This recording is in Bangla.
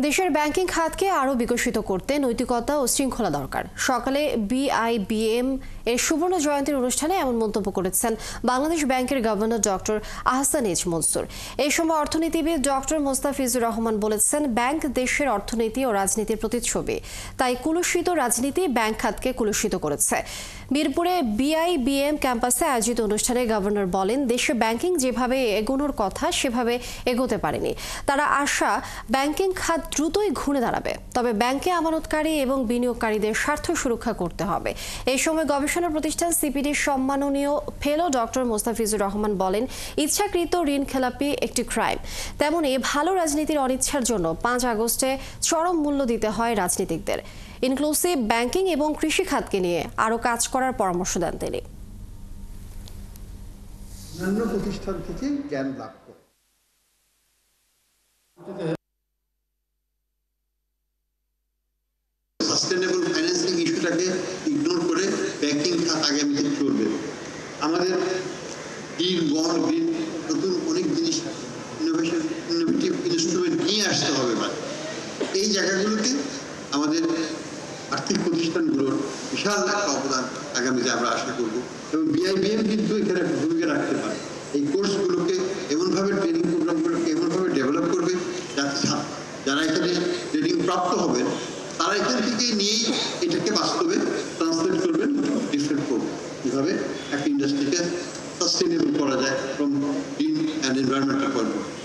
দেশের ব্যাংকিং খাতকে আরও বিকশিত করতে নৈতিকতা ও শৃঙ্খলা দরকার। সকালে বিআইবিএম এর সুবর্ণ জয়ন্তীর অনুষ্ঠানে এমন মন্তব্য করেছেন বাংলাদেশ ব্যাংকের governor doctor Ahsan H Mansur. এই সময় অর্থনীতিবিদ ডক্টর মোস্তাফিজুর রহমান বলেছেন, ব্যাংক দেশের অর্থনীতি ও রাজনীতির প্রতিচ্ছবি। তাই কুলুষিত রাজনীতি ব্যাংক খাতকে কুলুষিত করেছে। মিরপুরে বিআইবিএম ক্যাম্পাসে আয়োজিত অনুষ্ঠানে গভর্নর বলেন, দেশে ব্যাংকিং যেভাবে এগোনোর কথা সেভাবে এগোতে পারেনি। তারা আশা ব্যাংকিং খাত দ্রুতই ঘুরে দাঁড়াবে। তবে ব্যাংকে আমানতকারী এবং বিনিয়োগকারীদের স্বার্থ সুরক্ষা করতে হবে। এই সময় গবেষণা প্রতিষ্ঠান সিপিডির সম্মাননীয় ফেলো ডক্টর মোস্তাফিজুর রহমান বলেন, ইচ্ছাকৃত ঋণ খেলাপি একটি ক্রাইম। তেমনি ভালো রাজনীতির অনিচ্ছার জন্য ৫ আগস্টে চরম মূল্য দিতে হয় রাজনীতিকদের। ইনক্লুসিভ ব্যাংকিং এবং কৃষি খাতকে নিয়ে আরও কাজ করার পরামর্শ দেন তিনি। অন্যান্য প্রতিষ্ঠান থেকে জ্ঞান লাভ করে সাস্টেনেবল ফাইন্যান্সিং ইস্যুটাকে ইগনোর করে ব্যাংকিং খাত আগামীতে চলবে। আমাদের গ্রিন বন্ড, গ্রিন নতুন অনেক জিনিস ইনোভেটিভ ইনস্ট্রুমেন্ট নিয়ে আসতে হবে। এই জায়গাগুলোতে আমাদের আর্থিক প্রতিষ্ঠানগুলোর বিশাল একটা অবদান আগামীতে আমরা আশা করব এবং বিআইবিএম কিন্তু এখানে একটা ভূমিকা রাখতে পারে। এই কোর্সগুলোকে এমনভাবে ট্রেনিং প্রোগ্রামগুলোকে এমনভাবে ডেভেলপ করবে যাতে যারা এখানে ট্রেনিং প্রাপ্ত হবেন তারা এখান থেকে নিয়েই এটাকে বাস্তবে ট্রান্সলেট করবেন, ডিফারেন্ট করবেন, কীভাবে একটা ইন্ডাস্ট্রিকে সাস্টেনেবল করা যায় from green and environmental point of view.